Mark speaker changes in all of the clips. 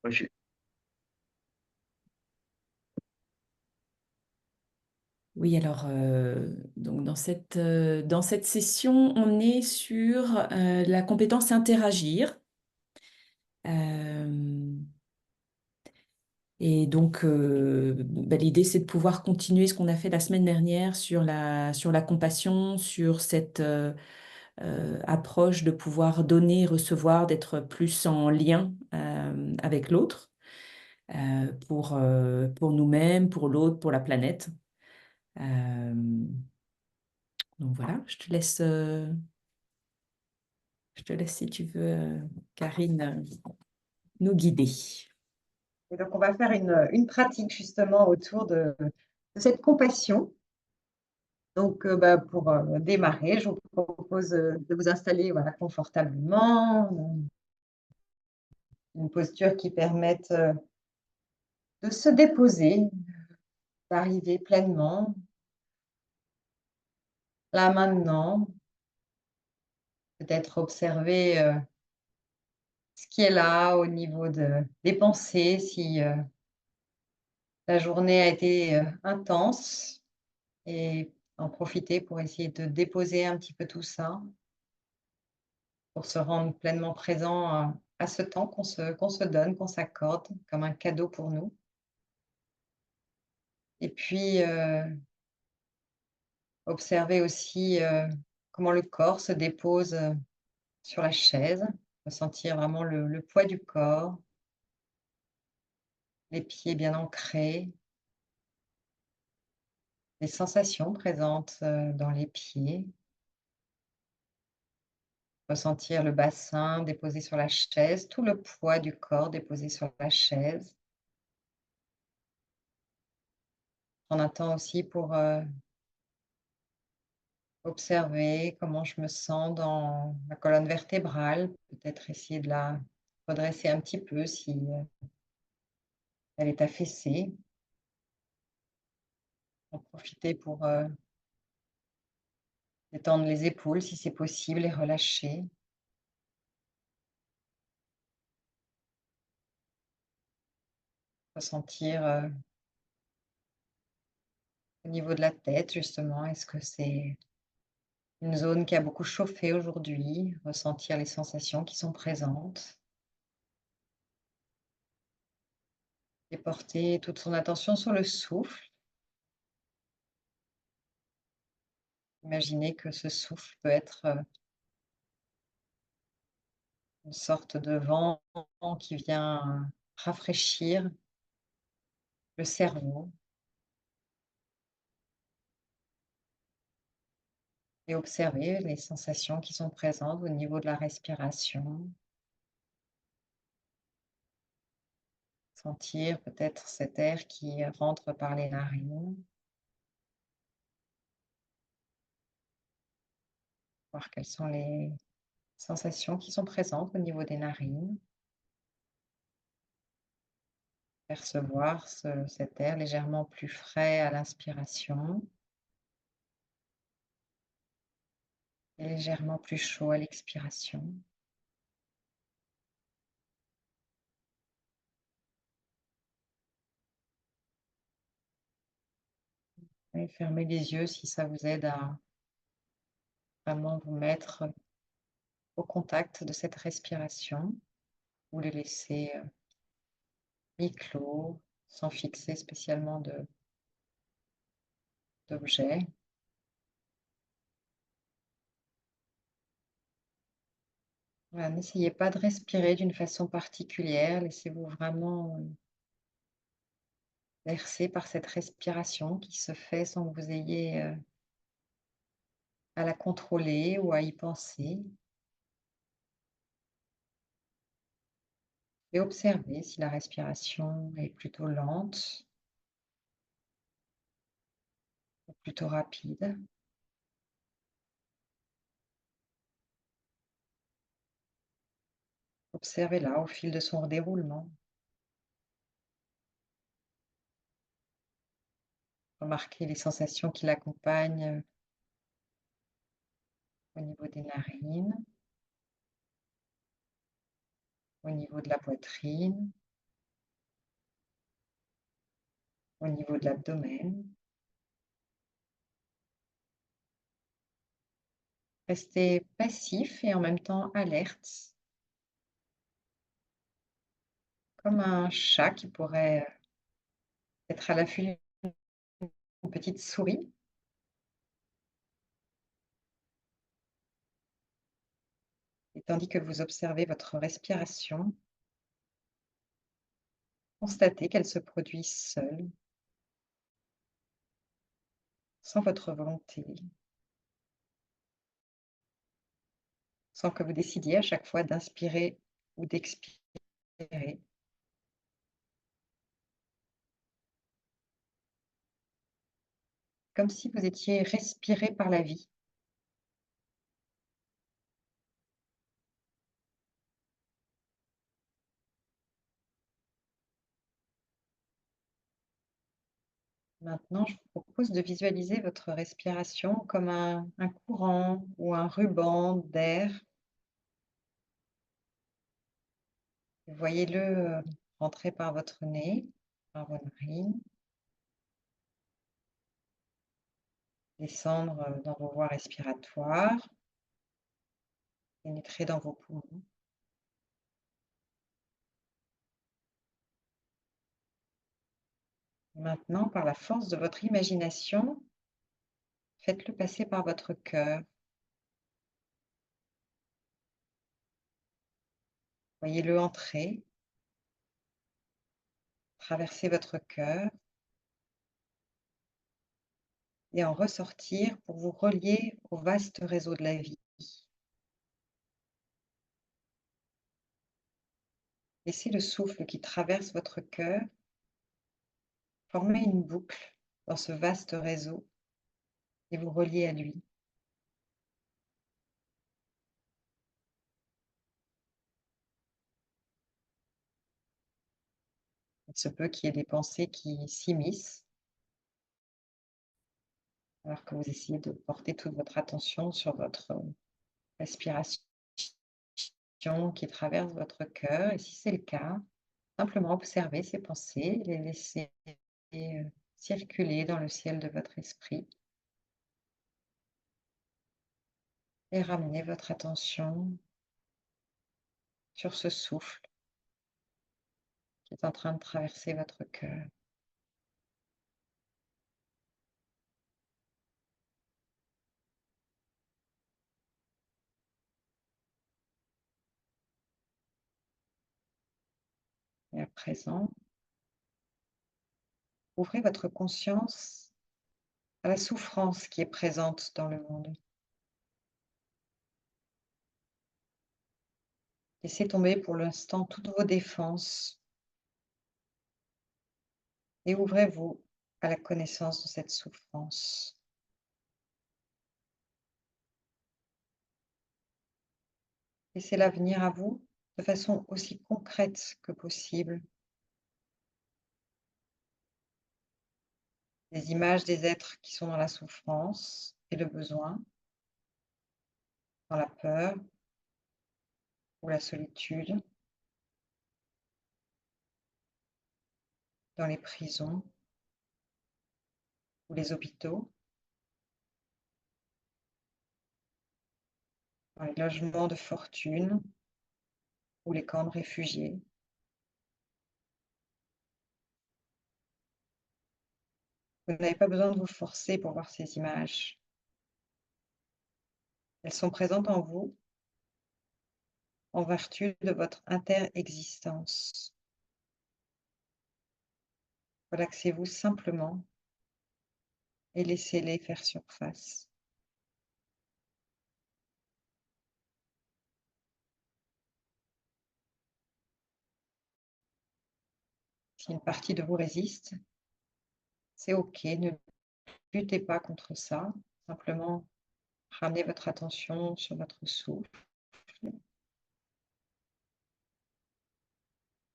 Speaker 1: Ok.
Speaker 2: Oui, alors donc dans cette session, on est sur la compétence interagir. Euh, et donc, l'idée, c'est de pouvoir continuer ce qu'on a fait la semaine dernière sur la compassion, sur cette approche de pouvoir donner, recevoir, d'être plus en lien avec l'autre, pour nous-mêmes, pour l'autre, pour la planète. Euh, donc voilà, je te laisse si tu veux, Karine, nous guider.
Speaker 3: Et donc, on va faire une pratique justement autour de cette compassion. Donc, pour démarrer, je vous propose de vous installer voilà, confortablement, une posture qui permette de se déposer, d'arriver pleinement, là maintenant, peut-être observer ce qui est là au niveau des pensées, si la journée a été intense, et en profiter pour essayer de déposer un petit peu tout ça, pour se rendre pleinement présent à ce temps qu'on se donne, qu'on s'accorde comme un cadeau pour nous. Et puis, observer aussi comment le corps se dépose sur la chaise, ressentir vraiment le poids du corps, les pieds bien ancrés, les sensations présentes dans les pieds, ressentir le bassin déposé sur la chaise, tout le poids du corps déposé sur la chaise. Prendre un temps aussi pour observer comment je me sens dans la colonne vertébrale, peut-être essayer de la redresser un petit peu si elle est affaissée. En profiter pour détendre les épaules si c'est possible et relâcher. Ressentir au niveau de la tête, justement, est-ce que c'est une zone qui a beaucoup chauffé aujourd'hui? Ressentir les sensations qui sont présentes. Et porter toute son attention sur le souffle. Imaginez que ce souffle peut être une sorte de vent qui vient rafraîchir le cerveau, et observer les sensations qui sont présentes au niveau de la respiration. Sentir peut-être cet air qui rentre par les narines, voir quelles sont les sensations qui sont présentes au niveau des narines. Percevoir cet air légèrement plus frais à l'inspiration et légèrement plus chaud à l'expiration. Et fermez les yeux si ça vous aide à vraiment vous mettre au contact de cette respiration, ou les laisser mi-clos, sans fixer spécialement d'objet. Voilà, n'essayez pas de respirer d'une façon particulière, laissez-vous vraiment bercer par cette respiration qui se fait sans que vous ayez à la contrôler ou à y penser. Et observez si la respiration est plutôt lente ou plutôt rapide. Observez-la au fil de son déroulement. Remarquez les sensations qui l'accompagnent au niveau des narines, au niveau de la poitrine, au niveau de l'abdomen. Restez passif et en même temps alerte, comme un chat qui pourrait être à l'affût d'une petite souris. Et tandis que vous observez votre respiration, constatez qu'elle se produit seule, sans votre volonté, sans que vous décidiez à chaque fois d'inspirer ou d'expirer, comme si vous étiez respiré par la vie. Maintenant, je vous propose de visualiser votre respiration comme un courant ou un ruban d'air. Voyez-le rentrer par votre nez, par vos narines, descendre dans vos voies respiratoires, pénétrer dans vos poumons. Maintenant, par la force de votre imagination, faites-le passer par votre cœur. Voyez-le entrer, traverser votre cœur et en ressortir pour vous relier au vaste réseau de la vie. Laissez le souffle qui traverse votre cœur former une boucle dans ce vaste réseau et vous relier à lui. Il se peut qu'il y ait des pensées qui s'immiscent alors que vous essayez de porter toute votre attention sur votre respiration qui traverse votre cœur. Et si c'est le cas, simplement observez ces pensées, les laisser circuler dans le ciel de votre esprit et ramener votre attention sur ce souffle qui est en train de traverser votre cœur. Et à présent, ouvrez votre conscience à la souffrance qui est présente dans le monde. Laissez tomber pour l'instant toutes vos défenses et ouvrez-vous à la connaissance de cette souffrance. Laissez-la venir à vous de façon aussi concrète que possible. Des images des êtres qui sont dans la souffrance et le besoin, dans la peur ou la solitude, dans les prisons ou les hôpitaux, dans les logements de fortune ou les camps de réfugiés. Vous n'avez pas besoin de vous forcer pour voir ces images. Elles sont présentes en vous en vertu de votre interexistence. Relaxez-vous simplement et laissez-les faire surface. Si une partie de vous résiste, c'est OK, ne luttez pas contre ça. Simplement, ramenez votre attention sur votre souffle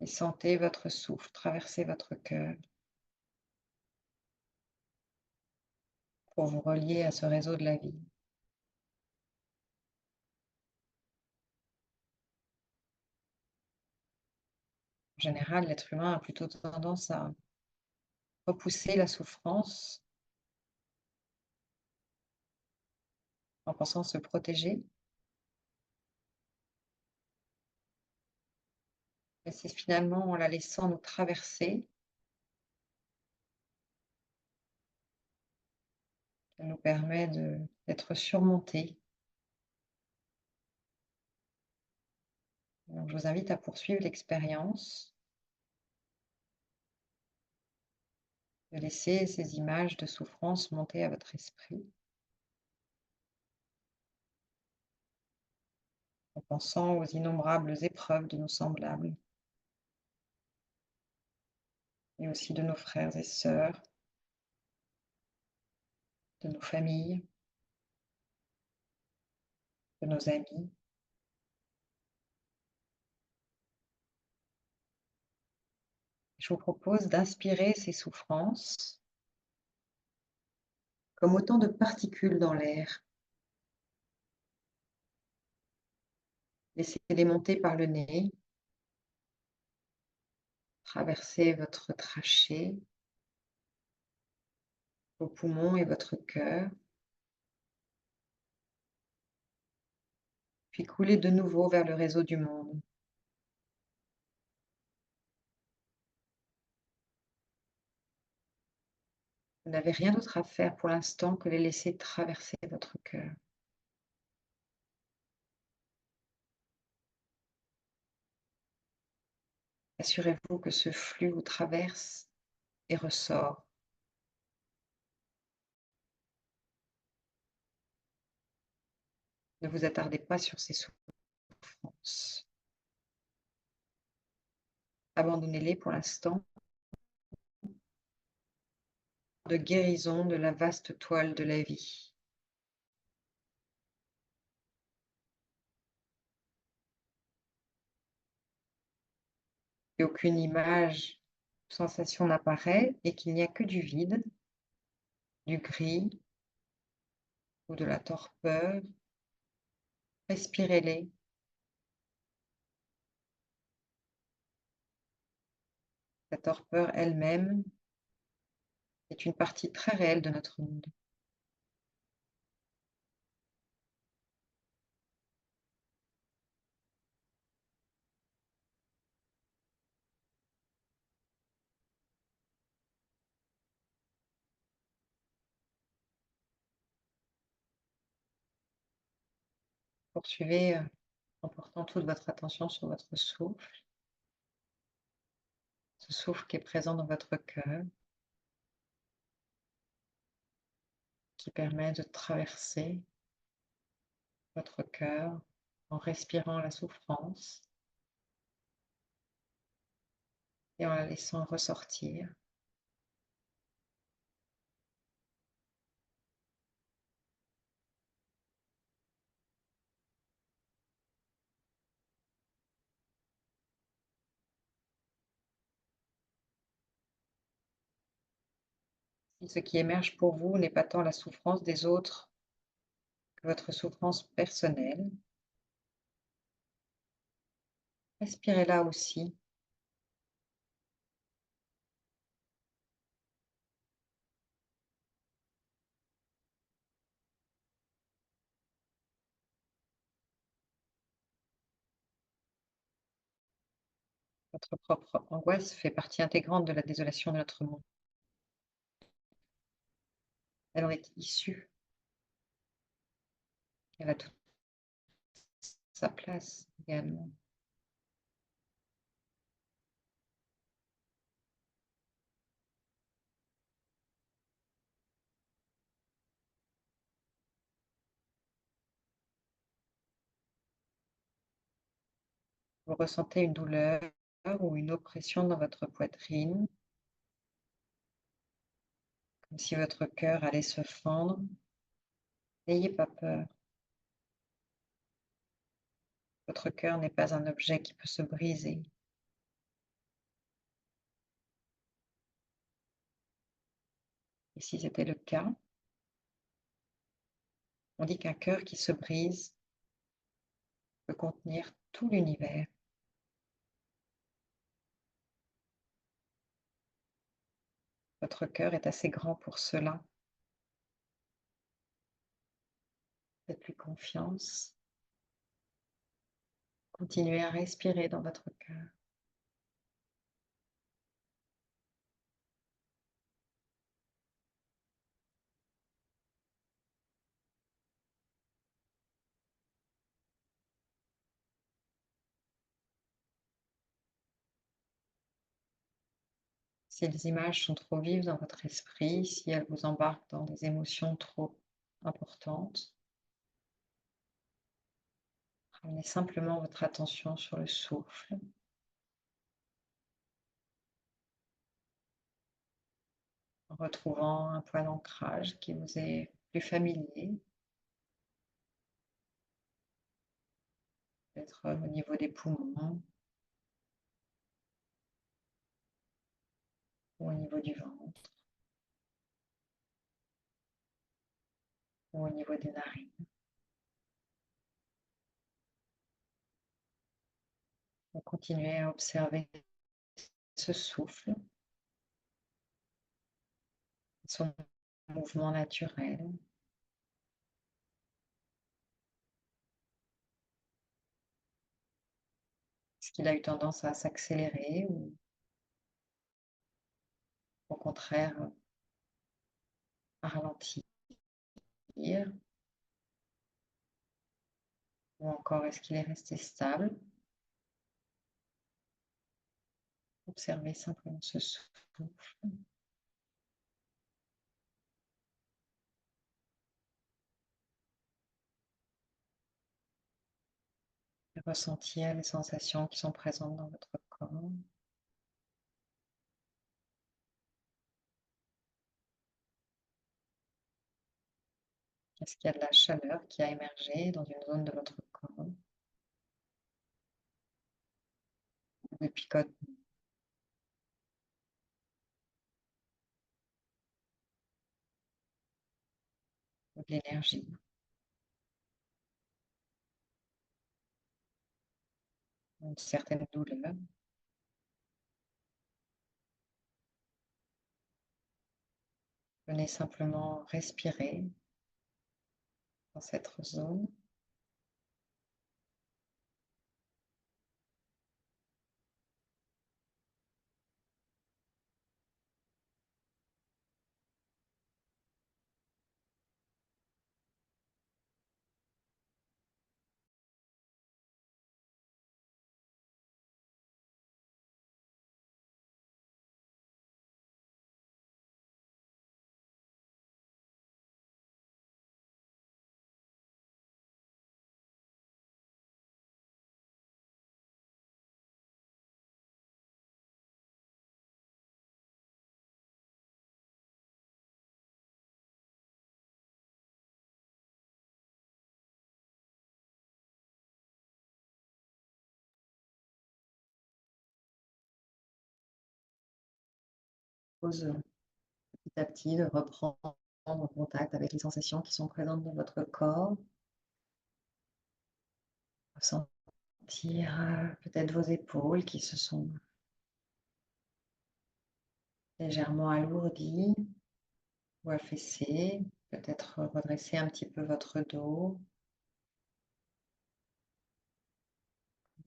Speaker 3: et sentez votre souffle traverser votre cœur pour vous relier à ce réseau de la vie. En général, l'être humain a plutôt tendance à repousser la souffrance en pensant se protéger. Mais c'est finalement en la laissant nous traverser qu'elle nous permet d'être surmontés. Donc, je vous invite à poursuivre l'expérience, de laisser ces images de souffrance monter à votre esprit en pensant aux innombrables épreuves de nos semblables et aussi de nos frères et sœurs, de nos familles, de nos amis. Je vous propose d'inspirer ces souffrances comme autant de particules dans l'air. Laissez-les monter par le nez, traverser votre trachée, vos poumons et votre cœur, puis couler de nouveau vers le réseau du monde. Vous n'avez rien d'autre à faire pour l'instant que les laisser traverser votre cœur. Assurez-vous que ce flux vous traverse et ressort. Ne vous attardez pas sur ces souffrances. Abandonnez-les pour l'instant de guérison de la vaste toile de la vie. Et aucune image, sensation n'apparaît et qu'il n'y a que du vide, du gris ou de la torpeur. Respirez-les. La torpeur elle-même est une partie très réelle de notre monde. Poursuivez en portant toute votre attention sur votre souffle, ce souffle qui est présent dans votre cœur, qui permet de traverser votre cœur en respirant la souffrance et en la laissant ressortir. Si ce qui émerge pour vous n'est pas tant la souffrance des autres que votre souffrance personnelle, respirez là aussi. Votre propre angoisse fait partie intégrante de la désolation de notre monde. Elle en est issue. Elle a toute sa place également. Vous ressentez une douleur ou une oppression dans votre poitrine, comme si votre cœur allait se fendre. N'ayez pas peur. Votre cœur n'est pas un objet qui peut se briser. Et si c'était le cas, on dit qu'un cœur qui se brise peut contenir tout l'univers. Votre cœur est assez grand pour cela. Faites-lui confiance. Continuez à respirer dans votre cœur. Si les images sont trop vives dans votre esprit, si elles vous embarquent dans des émotions trop importantes, ramenez simplement votre attention sur le souffle, en retrouvant un point d'ancrage qui vous est plus familier, peut-être au niveau des poumons ou au niveau du ventre ou au niveau des narines. Vous continuez à observer ce souffle, son mouvement naturel. Est-ce qu'il a eu tendance à s'accélérer ou au contraire à ralentir? Ou encore est-ce qu'il est resté stable? Observez simplement ce souffle et ressentir les sensations qui sont présentes dans votre corps. Est-ce qu'il y a de la chaleur qui a émergé dans une zone de votre corps? Des picotements, ou de l'énergie, une certaine douleur? Venez simplement respirer dans cette zone. Pause petit à petit de reprendre contact avec les sensations qui sont présentes dans votre corps. Ressentir peut-être vos épaules qui se sont légèrement alourdies ou affaissées. Peut-être redresser un petit peu votre dos.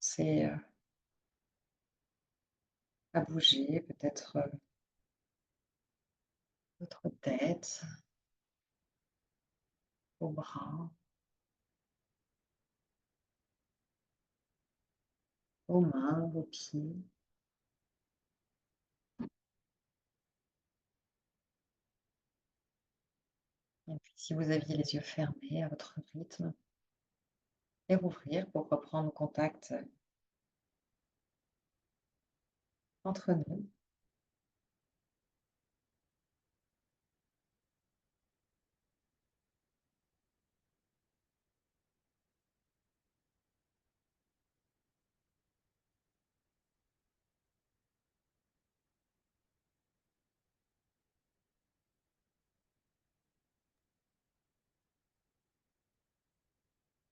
Speaker 3: C'est à bouger peut-être votre tête, vos bras, vos mains, vos pieds. Et puis si vous aviez les yeux fermés à votre rythme, les rouvrir pour reprendre contact entre nous.